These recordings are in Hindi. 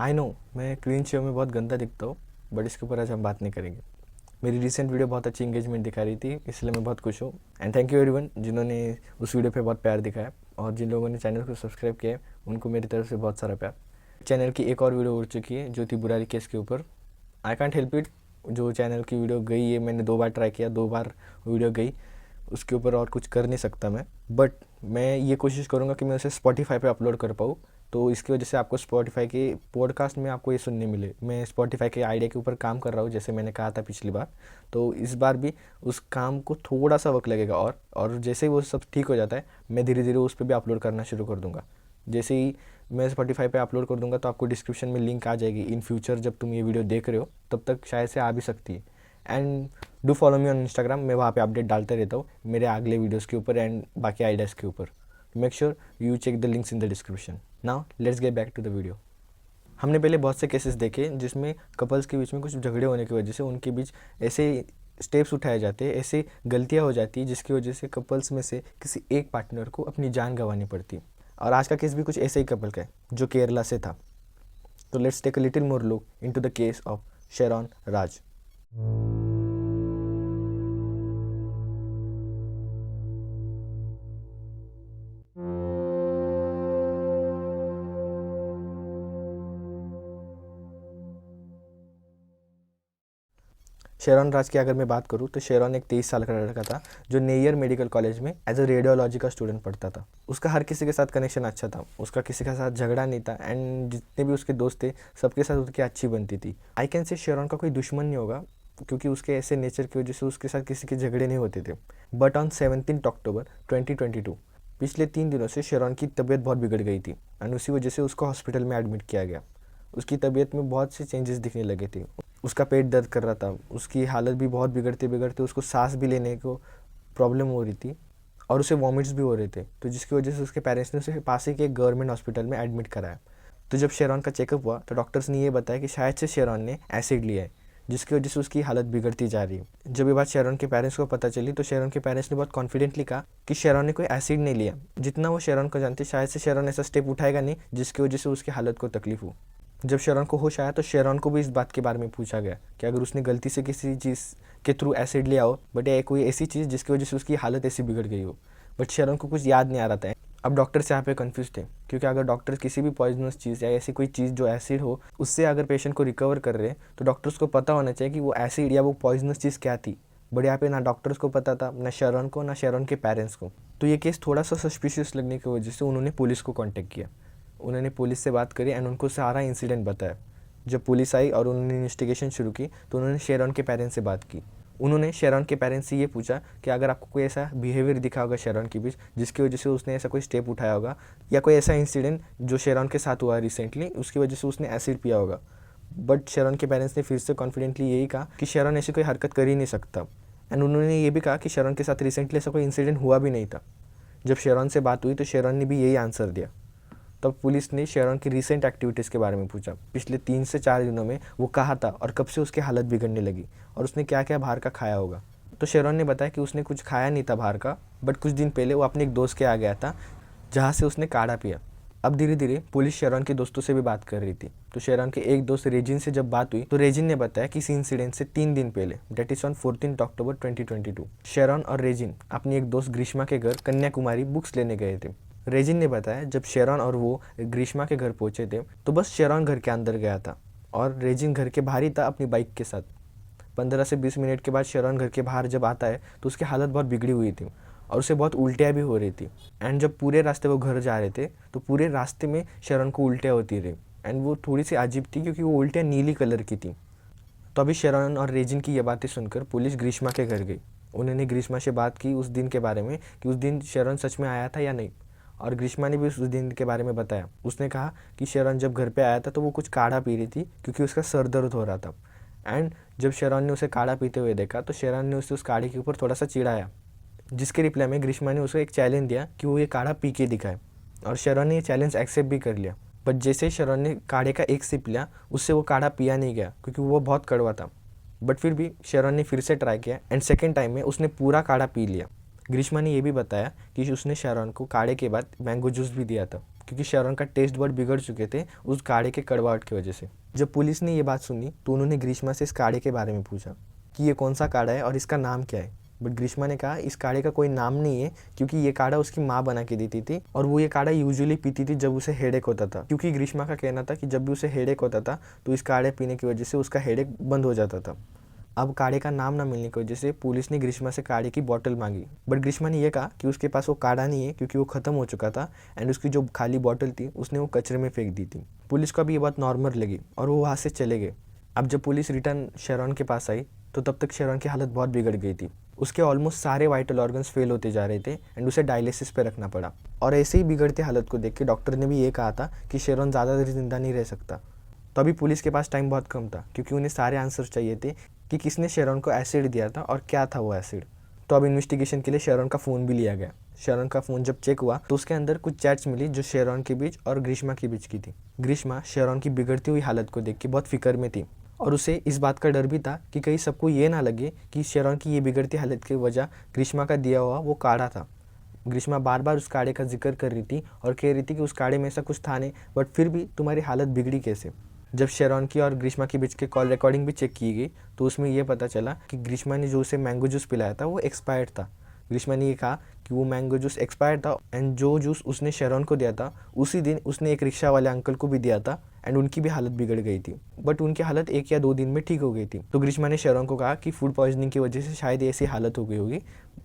आई नो मैं क्लीन शेव में बहुत गंदा दिखता हूँ, बट इसके ऊपर आज हम बात नहीं करेंगे। मेरी रिसेंट वीडियो बहुत अच्छी एंगेजमेंट दिखा रही थी, इसलिए मैं बहुत खुश हूँ। एंड थैंक यू एवरीवन जिन्होंने उस वीडियो पे बहुत प्यार दिखाया, और जिन लोगों ने चैनल को सब्सक्राइब किया है उनको मेरी तरफ से बहुत सारा प्यार। चैनल की एक और वीडियो उड़ चुकी है जो थी बुरारी केस के ऊपर। आई कॉन्ट हेल्प इट, जो चैनल की वीडियो गई है, मैंने 2 बार ट्राई किया, 2 बार वीडियो गई, उसके ऊपर और कुछ कर नहीं सकता मैं। बट मैं ये कोशिश करूँगा कि मैं उसे स्पॉटिफाई पे अपलोड कर पाऊँ, तो इसकी वजह से आपको स्पॉटिफाई के पॉडकास्ट में आपको ये सुनने मिले। मैं स्पॉटिफाई के आइडिया के ऊपर काम कर रहा हूँ, जैसे मैंने कहा था पिछली बार, तो इस बार भी उस काम को थोड़ा सा वक्त लगेगा। और जैसे ही वो सब ठीक हो जाता है, मैं धीरे धीरे उस पर भी अपलोड करना शुरू कर दूँगा। जैसे ही मैं स्पॉटिफाई पे अपलोड कर दूँगा तो आपको डिस्क्रिप्शन में लिंक आ जाएगी। इन फ्यूचर जब तुम ये वीडियो देख रहे हो तब तक शायद से आ भी सकती है। And do follow me on Instagram, मैं वहाँ पे अपडेट डालते रहता हूँ मेरे अगले वीडियोज़ के ऊपर एंड बाकी आइडियाज़ के ऊपर। Make sure you check the links in the description. Now let's get back to the video. हमने पहले बहुत से केसेस देखे जिसमें कपल्स के बीच में कुछ झगड़े होने की वजह से उनके बीच ऐसे स्टेप्स उठाए जाते हैं, ऐसे गलतियाँ हो जाती हैं जिसकी वजह से कपल्स में से किसी एक पार्टनर को अपनी जान गंवानी पड़ती। और आज का केस भी कुछ ऐसे ही कपल का है जो केरला से था। तो let's take a little more look into the case of Sharon Raj. Sharon Raj की अगर मैं बात करूँ तो शेरॉन एक 23 साल का लड़का था जो नेयर मेडिकल कॉलेज में एज अ रेडियोलॉजी का स्टूडेंट पढ़ता था। उसका हर किसी के साथ कनेक्शन अच्छा था, उसका किसी के साथ झगड़ा नहीं था, एंड जितने भी उसके दोस्त थे सबके साथ उसकी अच्छी बनती थी। आई कैन से शेरॉन का कोई दुश्मन नहीं होगा, क्योंकि उसके ऐसे नेचर की वजह से उसके साथ किसी के झगड़े नहीं होते थे। बट ऑन 17 अक्टूबर 2022 पिछले 3 दिनों से शेरॉन की तबीयत बहुत बिगड़ गई थी, एंड उसी वजह से उसको हॉस्पिटल में एडमिट किया गया। उसकी तबीयत में बहुत से चेंजेस दिखने लगे थे। उसका पेट दर्द कर रहा था, उसकी हालत भी बहुत बिगड़ते बिगड़ते उसको सांस भी लेने को प्रॉब्लम हो रही थी, और उसे वॉमिट्स भी हो रहे थे, तो जिसकी वजह से उसके पेरेंट्स ने उसे पास ही के गवर्नमेंट हॉस्पिटल में एडमिट कराया। तो जब शेरॉन का चेकअप हुआ तो डॉक्टर्स ने ये बताया कि शायद से शेरॉन ने एसिड लिया है, जिसकी वजह से उसकी हालत बिगड़ती जा रही है। जब ये बात शेरॉन के पेरेंट्स को पता चली तो शेरॉन के पेरेंट्स ने बहुत कॉन्फिडेंटली कहा कि शेरॉन ने कोई एसिड नहीं लिया। जितना वो शेरॉन को जानते, शायद से शेरॉन ऐसा स्टेप उठाएगा नहीं जिसकी वजह से उसकी हालत को तकलीफ हो। जब शेरॉन को होश आया तो शेरॉन को भी इस बात के बारे में पूछा गया कि अगर उसने गलती से किसी चीज़ के थ्रू एसिड लिया हो, बट या कोई ऐसी चीज़ जिसकी वजह से उसकी हालत ऐसी बिगड़ गई हो, बट शेरॉन को कुछ याद नहीं आ रहा था। अब डॉक्टर्स यहाँ पे कंफ्यूज थे, क्योंकि अगर डॉक्टर्स किसी भी पॉइजनस चीज़ या ऐसी कोई चीज़ जो एसिड हो उससे अगर पेशेंट को रिकवर कर रहे हैं तो डॉक्टर्स को पता होना चाहिए कि वो एसिड या वो पॉइजनस चीज़ क्या थी। बट यहाँ पे ना डॉक्टर्स को पता था, ना शेरॉन को, ना शेरॉन के पेरेंट्स को। तो ये केस थोड़ा सा सस्पिशियस लगने की वजह से उन्होंने पुलिस को कॉन्टेक्ट किया। उन्होंने पुलिस से बात करी एंड उनको सारा इंसिडेंट बताया। जब पुलिस आई और उन्होंने इन्वेस्टिगेशन शुरू की तो उन्होंने शेरॉन के पेरेंट्स से बात की। उन्होंने शेरॉन के पेरेंट्स से ये पूछा कि अगर आपको कोई ऐसा बिहेवियर दिखा होगा शेरॉन के बीच जिसकी वजह से उसने ऐसा कोई स्टेप उठाया होगा, या कोई ऐसा इंसिडेंट जो शेरॉन के साथ हुआ रिसेंटली उसकी वजह से उसने एसिड पिया होगा। बट शेरॉन के पेरेंट्स ने फिर से कॉन्फिडेंटली यही कहा कि शेरॉन ऐसी कोई हरकत कर ही नहीं सकता। एंड उन्होंने ये भी कहा कि शेरॉन के साथ रिसेंटली ऐसा कोई इंसिडेंट हुआ भी नहीं था। जब शेरॉन से बात हुई तो शेरॉन ने भी यही आंसर दिया। तब पुलिस ने शेरॉन की रीसेंट एक्टिविटीज़ के बारे में पूछा, पिछले 3 से 4 दिनों में वो कहाँ था और कब से उसकी हालत बिगड़ने लगी, और उसने क्या क्या बाहर का खाया होगा। तो शेरॉन ने बताया कि उसने कुछ खाया नहीं था बाहर का, बट कुछ दिन पहले वो अपने एक दोस्त के आ गया था जहाँ से उसने काढ़ा पिया। अब धीरे धीरे पुलिस शेरॉन के दोस्तों से भी बात कर रही थी। तो शेरॉन के एक दोस्त रेजिन से जब बात हुई तो रेजिन ने बताया कि इस इंसिडेंट से 3 दिन पहले, date is on 14 October 2022, Sharon और रेजिन अपनी एक दोस्त ग्रीष्मा के घर कन्याकुमारी बुक्स लेने गए थे। रेजिन ने बताया जब शेरॉन और वो ग्रीष्मा के घर पहुंचे थे तो बस शेरॉन घर के अंदर गया था और रेजिन घर के बाहर ही था अपनी बाइक के साथ। 15 से 20 मिनट के बाद शेरॉन घर के बाहर जब आता है तो उसकी हालत बहुत बिगड़ी हुई थी और उसे बहुत उल्टियाँ भी हो रही थी। एंड जब पूरे रास्ते वो घर जा रहे थे तो पूरे रास्ते में शेरॉन को उल्टियाँ होती रही, एंड वो थोड़ी सी अजीब थी क्योंकि वो उल्टियाँ नीली कलर की थी। तो अभी शेरॉन और रेजिन की ये बातें सुनकर पुलिस ग्रीष्मा के घर गई। उन्होंने ग्रीष्मा से बात की उस दिन के बारे में कि उस दिन शेरॉन सच में आया था या नहीं, और ग्रीष्मा ने भी उस दिन के बारे में बताया। उसने कहा कि शेरॉन जब घर पे आया था तो वो कुछ काढ़ा पी रही थी क्योंकि उसका सर दर्द हो रहा था। एंड जब शेरॉन ने उसे काढ़ा पीते हुए देखा तो शेरॉन ने उसे उस काढ़े के ऊपर थोड़ा सा चिढ़ाया, जिसके रिप्लाई में ग्रीष्मा ने उसे एक चैलेंज दिया कि वो ये काढ़ा पी के दिखाए, और शेरॉन ने ये चैलेंज एक्सेप्ट भी कर लिया। बट जैसे ही शेरॉन ने काढ़े का एक सिप लिया उससे वो काढ़ा पिया नहीं गया क्योंकि वो बहुत कड़वा था। बट फिर भी शेरॉन ने फिर से ट्राई किया एंड सेकेंड टाइम में उसने पूरा काढ़ा पी लिया। ग्रीष्मा ने यह भी बताया कि उसने शेरॉन को काढ़े के बाद मैंगो जूस भी दिया था, क्योंकि शेरॉन का टेस्ट बड बिगड़ चुके थे उस काढ़े के कड़वाहट की वजह से। जब पुलिस ने ये बात सुनी तो उन्होंने ग्रीष्मा से इस काढ़े के बारे में पूछा कि ये कौन सा काढ़ा है और इसका नाम क्या है। बट ग्रीष्मा ने कहा इस काढ़े का कोई नाम नहीं है, क्योंकि ये काढ़ा उसकी माँ बना के देती थी और वो ये काढ़ा यूजुअली पीती थी जब उसे हेडेक होता था, क्योंकि ग्रीष्मा का कहना था कि जब भी उसे हेडेक होता था तो इस काढ़े पीने की वजह से उसका हेडेक बंद हो जाता था। अब काढ़े का नाम ना मिलने की वजह से पुलिस ने ग्रीष्मा से काढ़े की बॉटल मांगी, बट ग्रीष्मा ने यह कहा कि उसके पास वो काढ़ा नहीं है क्योंकि वो ख़त्म हो चुका था एंड उसकी जो खाली बॉटल थी उसने वो कचरे में फेंक दी थी। पुलिस को भी ये बात नॉर्मल लगी और वो वहाँ से चले गए। अब जब पुलिस रिटर्न शेरॉन के पास आई तो तब तक शेरॉन की हालत बहुत बिगड़ गई थी। उसके ऑलमोस्ट सारे वाइटल ऑर्गन्स फेल होते जा रहे थे एंड उसे डायलिसिस पे रखना पड़ा। और ऐसे ही बिगड़ती हालत को देख के डॉक्टर ने भी ये कहा था कि शेरॉन ज़्यादा देर जिंदा नहीं रह सकता। तो अभी पुलिस के पास टाइम बहुत कम था क्योंकि उन्हें सारे आंसर चाहिए थे कि किसने शेरॉन को एसिड दिया था और क्या था वो एसिड। तो अब इन्वेस्टिगेशन के लिए शेरॉन का फ़ोन भी लिया गया। शेरॉन का फ़ोन जब चेक हुआ तो उसके अंदर कुछ चैट्स मिली जो शेरॉन के बीच और ग्रीष्मा के बीच की थी। ग्रीष्मा शेरॉन की बिगड़ती हुई हालत को देख के बहुत फिक्र में थी और उसे इस बात का डर भी था कि कहीं सबको ये ना लगे कि शेरॉन की ये बिगड़ती हालत की वजह ग्रीष्मा का दिया हुआ वो काढ़ा था। ग्रीष्मा बार बार उस काढ़े का जिक्र कर रही थी और कह रही थी कि उस काढ़े में ऐसा कुछ था नहीं, बट फिर भी तुम्हारी हालत बिगड़ी कैसे। जब शेरॉन की और ग्रीष्मा के बीच के कॉल रिकॉर्डिंग भी चेक की गई तो उसमें यह पता चला कि ग्रीष्मा ने जो उसे मैंगो जूस पिलाया था वो एक्सपायर्ड था। ग्रीष्मा ने ये कहा कि वो मैंगो जूस एक्सपायर्ड था एंड जो जूस उसने शेरॉन को दिया था उसी दिन उसने एक रिक्शा वाले अंकल को भी दिया था एंड उनकी भी हालत बिगड़ गई थी, बट उनकी हालत 1 या 2 दिन में ठीक हो गई थी। तो ग्रीष्मा ने शेरॉन को कहा कि फूड पॉइजनिंग की वजह से शायद ऐसी हालत हो गई होगी,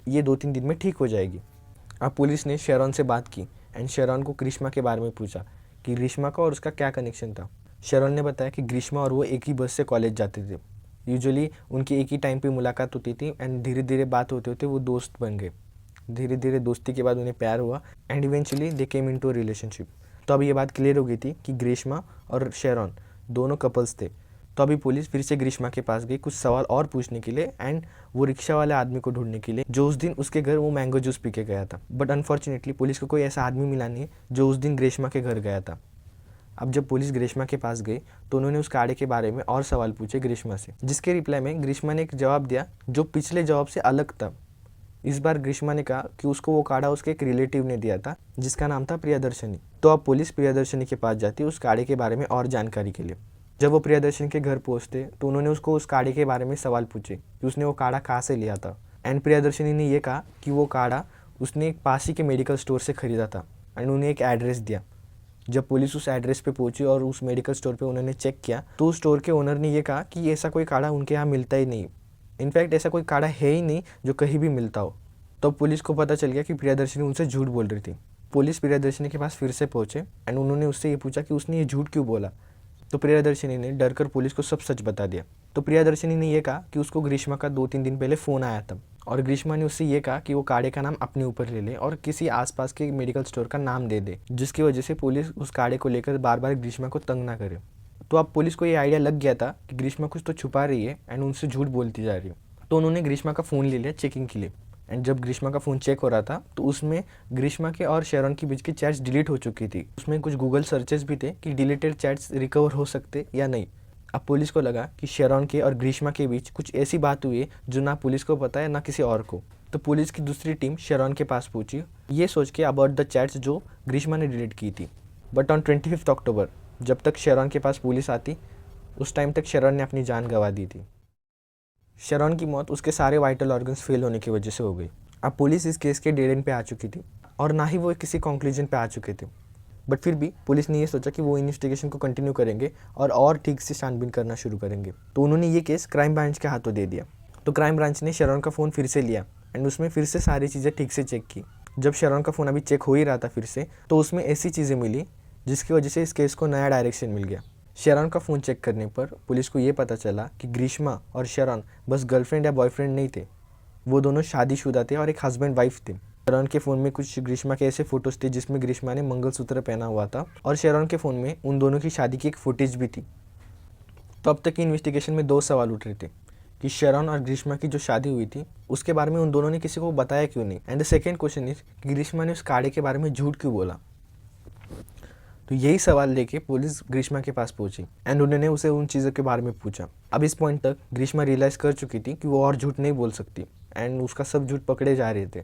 ये 2-3 दिन में ठीक हो जाएगी। अब पुलिस ने शेरॉन से बात की एंड शेरॉन को ग्रीष्मा के बारे में पूछा कि ग्रीष्मा का और उसका क्या कनेक्शन था। शेरॉन ने बताया कि ग्रीष्मा और वो एक ही बस से कॉलेज जाते थे। यूजुअली उनकी एक ही टाइम पे मुलाकात होती थी एंड धीरे धीरे बात होते होते वो दोस्त बन गए। धीरे धीरे दोस्ती के बाद उन्हें प्यार हुआ and eventually they came into a relationship. तो अब ये बात क्लियर हो गई थी कि ग्रीष्मा और शेरॉन दोनों कपल्स थे। तो अभी पुलिस फिर से ग्रीष्मा के पास गई कुछ सवाल और पूछने के लिए एंड वो रिक्शा वाले आदमी को ढूंढने के लिए जो उस दिन उसके घर वो मैंगो जूस पी के गया था। बट अनफॉर्चुनेटली पुलिस को कोई ऐसा आदमी मिला नहीं जो उस दिन ग्रीष्मा के घर गया था। अब जब पुलिस ग्रीष्मा के पास गई तो उन्होंने उस काढ़े के बारे में और सवाल पूछे ग्रीष्मा से, जिसके रिप्लाई में ग्रीष्मा ने एक जवाब दिया जो पिछले जवाब से अलग था। इस बार ग्रीष्मा ने कहा कि उसको वो काढ़ा उसके एक रिलेटिव ने दिया था जिसका नाम था प्रियदर्शनी। तो अब पुलिस प्रियदर्शनी के पास जाती उस काढ़े के बारे में और जानकारी के लिए। जब वो प्रियदर्शनी के घर पहुंचते तो उन्होंने उसको उस काढ़े के बारे में सवाल पूछे कि उसने वो काढ़ा कहाँ से लिया था एंड प्रियदर्शनी ने यह कहा कि वो काढ़ा उसने एक पास ही के मेडिकल स्टोर से ख़रीदा था एंड उन्हें एक एड्रेस दिया। जब पुलिस उस एड्रेस पे पहुंची और उस मेडिकल स्टोर पे उन्होंने चेक किया तो उस स्टोर के ओनर ने यह कहा कि ऐसा कोई काढ़ा उनके यहाँ मिलता ही नहीं, इनफैक्ट ऐसा कोई काढ़ा है ही नहीं जो कहीं भी मिलता हो। तो पुलिस को पता चल गया कि प्रियदर्शनी उनसे झूठ बोल रही थी। पुलिस प्रियदर्शनी के पास फिर से पहुंचे एंड उन्होंने उससे ये पूछा कि उसने ये झूठ क्यों बोला। तो प्रियदर्शनी ने डर कर पुलिस को सब सच बता दिया। तो प्रियदर्शनी ने यह कहा कि उसको ग्रीष्मा का 2-3 दिन पहले फ़ोन आया था और ग्रीष्मा ने उससे ये कहा कि वो काढ़े का नाम अपने ऊपर ले ले और किसी आसपास के मेडिकल स्टोर का नाम दे दे, जिसकी वजह से पुलिस उस काढ़े को लेकर बार बार ग्रीष्मा को तंग ना करे। तो अब पुलिस को ये आइडिया लग गया था कि ग्रीष्मा कुछ तो छुपा रही है एंड उनसे झूठ बोलती जा रही है। तो उन्होंने ग्रीष्मा का फ़ोन ले लिया चेकिंग के लिए एंड जब ग्रीष्मा का फ़ोन चेक हो रहा था तो उसमें ग्रीष्मा के और शेरॉन के बीच की चैट्स डिलीट हो चुकी थी। उसमें कुछ गूगल सर्चेस भी थे कि डिलीटेड चैट्स रिकवर हो सकते या नहीं। अब पुलिस को लगा कि शेरॉन के और ग्रीष्मा के बीच कुछ ऐसी बात हुई है जो ना पुलिस को पता है ना किसी और को। तो पुलिस की दूसरी टीम शेरॉन के पास पहुंची ये सोच के अबाउट द चैट्स जो ग्रीष्मा ने डिलीट की थी। बट ऑन 25 अक्टूबर जब तक शेरॉन के पास पुलिस आती उस टाइम तक शेरॉन ने अपनी जान गंवा दी थी। शेरॉन की मौत उसके सारे वाइटल ऑर्गन्स फेल होने की वजह से हो गई। अब पुलिस इस केस के डेड एंड पे आ चुकी थी और ना ही वो किसी कंक्लूजन पे आ चुके थे। बट फिर भी पुलिस ने ये सोचा कि वो इन्वेस्टिगेशन को कंटिन्यू करेंगे और ठीक से छानबीन करना शुरू करेंगे। तो उन्होंने ये केस क्राइम ब्रांच के हाथों दे दिया। तो क्राइम ब्रांच ने शेरॉन का फ़ोन फिर से लिया एंड उसमें फिर से सारी चीज़ें ठीक से चेक की। जब शेरॉन का फ़ोन अभी चेक हो ही रहा था फिर से तो उसमें ऐसी चीज़ें मिली जिसकी वजह से इस केस को नया डायरेक्शन मिल गया। शेरॉन का फ़ोन चेक करने पर पुलिस को ये पता चला कि ग्रीष्मा और शेरॉन बस गर्लफ्रेंड या बॉयफ्रेंड नहीं थे, वो दोनों शादीशुदा थे और एक हस्बैंड वाइफ थे। शेरॉन के फ़ोन में कुछ ग्रीष्मा के ऐसे फ़ोटोज़ थे जिसमें ग्रीष्मा ने मंगलसूत्र पहना हुआ था और शेरॉन के फ़ोन में उन दोनों की शादी की एक फुटेज भी थी। तो अब तक की इन्वेस्टिगेशन में 2 सवाल उठ रहे थे कि शेरॉन और ग्रीष्मा की जो शादी हुई थी उसके बारे में उन दोनों ने किसी को बताया क्यों नहीं, and the second question is कि ग्रीष्मा ने उस काढ़े के बारे में झूठ क्यों बोला। तो यही सवाल लेके पुलिस ग्रीष्मा के पास पहुंची एंड उन्होंने उसे उन चीज़ों के बारे में पूछा। अब इस पॉइंट तक ग्रीष्मा रियलाइज़ कर चुकी थी कि वो और झूठ नहीं बोल सकती एंड उसका सब झूठ पकड़े जा रहे थे।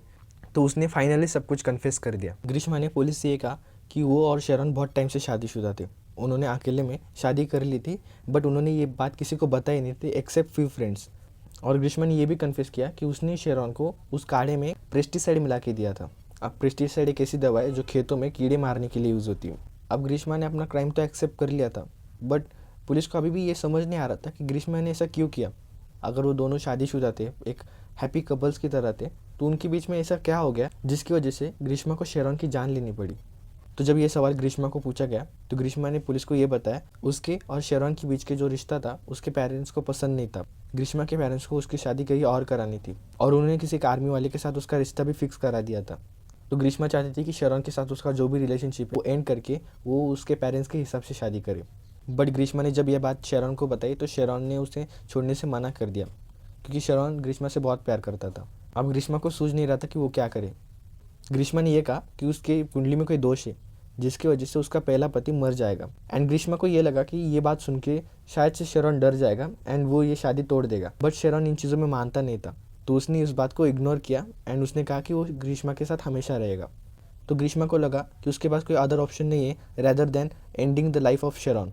तो उसने फाइनली सब कुछ कन्फेस कर दिया। ग्रीष्मा ने पुलिस से ये कहा कि वो और शेरॉन बहुत टाइम से शादीशुदा थे। उन्होंने अकेले में शादी कर ली थी, बट उन्होंने ये बात किसी को बताई नहीं थी एक्सेप्ट फ्यू फ्रेंड्स। और ग्रीष्मा ने ये भी कन्फेस किया कि उसने शेरॉन को उस काढ़े में पेस्टिसाइड मिला के दिया था। अब पेस्टिसाइड एक ऐसी दवा है जो खेतों में कीड़े मारने के लिए यूज़ होती है। अब ग्रीष्मा ने अपना क्राइम तो एक्सेप्ट कर लिया था, बट पुलिस को अभी भी ये समझ नहीं आ रहा था कि ग्रीष्मा ने ऐसा क्यों किया। अगर वो दोनों शादीशुदा थे, एक हैप्पी कपल्स की तरह थे, तो उनके बीच में ऐसा क्या हो गया जिसकी वजह से ग्रीष्मा को शेरॉन की जान लेनी पड़ी। तो जब ये सवाल ग्रीष्मा को पूछा गया तो ग्रीष्मा ने पुलिस को ये बताया उसके और शेरॉन के बीच के जो रिश्ता था उसके पेरेंट्स को पसंद नहीं था। ग्रीष्मा के पेरेंट्स को उसकी शादी कहीं और करानी थी और उन्होंने किसी एक आर्मी वाले के साथ उसका रिश्ता भी फिक्स करा दिया था। तो ग्रीष्मा चाहती थी कि शेरॉन के साथ उसका जो भी रिलेशनशिप है वो एंड करके वो उसके पेरेंट्स के हिसाब से शादी करे। बट ग्रीष्मा ने जब यह बात शेरॉन को बताई तो शेरॉन ने उसे छोड़ने से मना कर दिया, क्योंकि शेरॉन ग्रीष्मा से बहुत प्यार करता था। अब ग्रीष्मा को सूझ नहीं रहा था कि वो क्या करे। ग्रीष्मा ने यह कहा कि उसके कुंडली में कोई दोष है जिसकी वजह से उसका पहला पति मर जाएगा। एंड ग्रीष्मा को ये लगा कि ये बात सुन के शायद से शेरॉन डर जाएगा एंड वो ये शादी तोड़ देगा, बट शेरॉन इन चीज़ों में मानता नहीं था। तो उसने इस बात को इग्नोर किया एंड उसने कहा कि वो ग्रीष्मा के साथ हमेशा रहेगा। तो ग्रीष्मा को लगा कि उसके पास कोई अदर ऑप्शन नहीं है rather than ending the life of Sharon.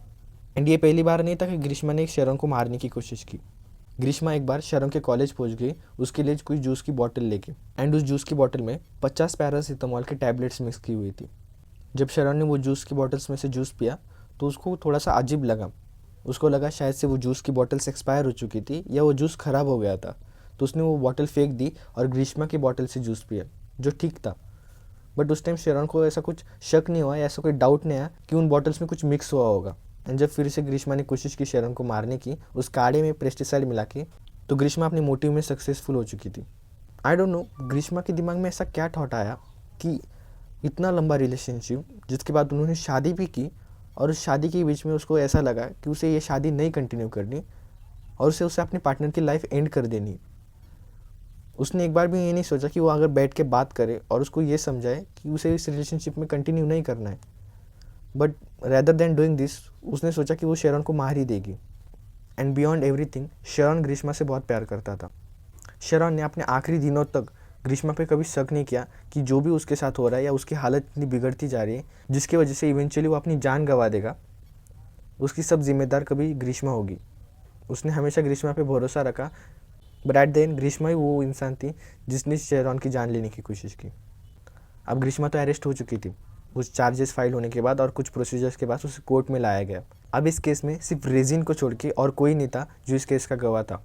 And ये पहली बार नहीं था कि ग्रीष्मा ने शेरॉन को मारने की कोशिश की। ग्रीष्मा एक बार शेरॉन के कॉलेज पहुंच गई उसके लिए कोई जूस की बोतल लेके, एंड उस जूस की बोतल में 50 पैरासीटामोल के टैबलेट्स मिक्स की हुई थी। जब शेरॉन ने वो जूस की बॉटल्स में से जूस पिया तो उसको थोड़ा सा अजीब लगा। उसको लगा शायद से वो जूस की बॉटल्स एक्सपायर हो चुकी थी या वो जूस ख़राब हो गया था। तो उसने वो बॉटल फेंक दी और ग्रीष्मा की बॉटल से जूस पिया, जो ठीक था। बट उस टाइम शेरॉन को ऐसा कुछ शक नहीं हुआ या ऐसा कोई डाउट नहीं आया कि उन बॉटल्स में कुछ मिक्स हुआ होगा। एंड जब फिर से ग्रीष्मा ने कोशिश की शेरॉन को मारने की उस काढ़े में पेस्टिसाइड मिला के, तो ग्रीष्मा अपने मोटिव में सक्सेसफुल हो चुकी थी। आई डोंट नो ग्रीष्मा के दिमाग में ऐसा क्या थॉट आया कि इतना लंबा रिलेशनशिप जिसके बाद उन्होंने शादी भी की और उस शादी के बीच में उसको ऐसा लगा कि उसे ये शादी नहीं कंटिन्यू करनी और उसे अपने पार्टनर की लाइफ एंड कर देनी। उसने एक बार भी ये नहीं सोचा कि वो अगर बैठ के बात करे और उसको ये समझाए कि उसे इस रिलेशनशिप में कंटिन्यू नहीं करना है। But rather than doing this उसने सोचा कि वो शेरॉन को मार ही देगी। And beyond everything Sharon Greeshma से बहुत प्यार करता था। शेरॉन ने अपने आखिरी दिनों तक ग्रीष्मा पे कभी शक नहीं किया कि जो भी उसके साथ हो रहा है या उसकी हालत इतनी बिगड़ती जा रही है जिसकी वजह से इवेंचुअली वो अपनी जान गंवा देगा, उसकी सब जिम्मेदार कभी ग्रीष्मा होगी। उसने हमेशा ग्रीष्मा पे भरोसा रखा, but at the end Greeshma ही वो इंसान थी जिसने शेरॉन की जान लेने की कोशिश की। अब ग्रीष्मा तो अरेस्ट हो चुकी थी उस चार्जेस फाइल होने के बाद और कुछ प्रोसीजर्स के बाद उसे कोर्ट में लाया गया। अब इस केस में सिर्फ रेजिन को छोड़ के और कोई नहीं था जो इस केस का गवाह था।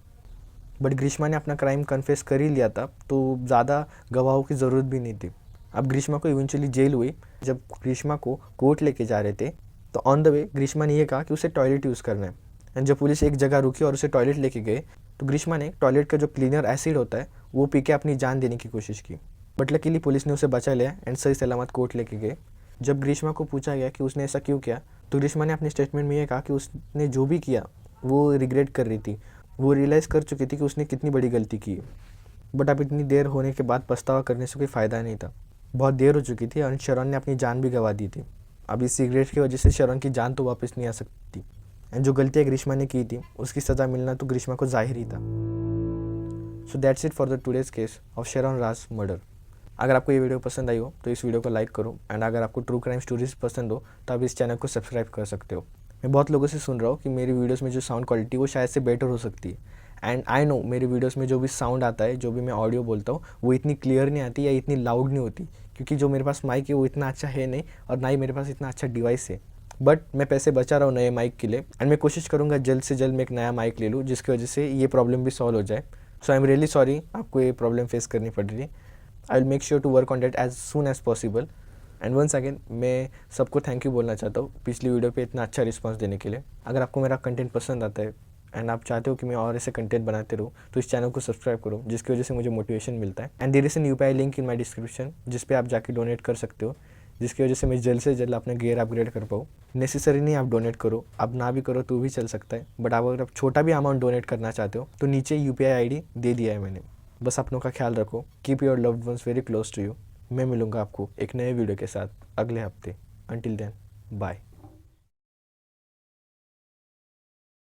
बट ग्रीष्मा ने अपना क्राइम कन्फेस कर ही लिया था तो ज़्यादा गवाहों की ज़रूरत भी नहीं थी। अब ग्रीष्मा को इवेंचुअली जेल हुई। जब ग्रीष्मा को कोर्ट लेके जा रहे थे तो ऑन द वे ग्रीष्मा ने यह कहा कि उसे टॉयलेट यूज़ करना है। एंड जब पुलिस एक जगह रुकी और उसे टॉयलेट लेके गए तो ग्रीष्मा ने टॉयलेट का जो क्लीनर एसिड होता है वो पी के अपनी जान देने की कोशिश की, बट लकीली पुलिस ने उसे बचा लिया एंड सही सलामत कोर्ट लेके गए। जब ग्रीष्मा को पूछा गया कि उसने ऐसा क्यों किया तो ग्रीष्मा ने अपने स्टेटमेंट में यह कहा कि उसने जो भी किया वो रिग्रेट कर रही थी। वो रियलाइज़ कर चुकी थी कि उसने कितनी बड़ी गलती की है, बट अब इतनी देर होने के बाद पछतावा करने से कोई फ़ायदा नहीं था। बहुत देर हो चुकी थी और शेरॉन ने अपनी जान भी गंवा दी थी। अब इस सिगरेट की वजह से शेरॉन की जान तो वापस नहीं आ सकती एंड जो गलतियाँ ग्रीष्मा ने की थी उसकी सज़ा मिलना तो ग्रीष्मा को जाहिर ही था। So that's it for the today's case of Sharon Raj murder. अगर आपको ये वीडियो पसंद आई हो तो इस वीडियो को लाइक करो एंड अगर आपको ट्रू क्राइम स्टोरीज पसंद हो तो आप इस चैनल को सब्सक्राइब कर सकते हो। मैं बहुत लोगों से सुन रहा हूँ कि मेरी वीडियोस में जो साउंड क्वालिटी वो शायद से बेटर हो सकती है। एंड आई नो मेरी वीडियोस में जो भी साउंड आता है, जो भी मैं ऑडियो बोलता हूँ वो इतनी क्लियर नहीं आती या इतनी लाउड नहीं होती, क्योंकि जो मेरे पास माइक है वो इतना अच्छा है नहीं और ना ही मेरे पास इतना अच्छा डिवाइस है। बट मैं पैसे बचा रहा हूँ नए माइक के लिए एंड मैं कोशिश करूँगा जल्द से जल्द मैं एक नया माइक ले लूँ जिसकी वजह से ये प्रॉब्लम भी सॉल्व हो जाए। So I am really sorry आपको ये प्रॉब्लम फेस करनी पड़ रही है। I will make sure to work on date as soon as possible. And once again मैं सबको थैंक यू बोलना चाहता हूँ पिछली वीडियो पे इतना अच्छा रिस्पांस देने के लिए। अगर आपको मेरा कंटेंट पसंद आता है एंड आप चाहते हो कि मैं और ऐसे कंटेंट बनाते रहूँ तो इस चैनल को सब्सक्राइब करो, जिसकी वजह से मुझे मोटिवेशन मिलता है। And there is an UPI link in my description जिस पे आप जाके डोनेट कर सकते हो, जिसकी वजह से मैं जल्द से जल्द अपना गियर अपग्रेड कर पाऊँ। नेसेसरी नहीं आप डोनेट करो, आप ना भी करो तो भी चल सकता है, बट अगर आप छोटा भी अमाउंट डोनेट करना चाहते हो तो नीचे यूपीआई आईडी दे दिया है मैंने। बस अपनों का ख्याल रखो। Keep your loved ones very close to you. मैं मिलूंगा आपको एक नए वीडियो के साथ अगले हफ्ते। Until then bye.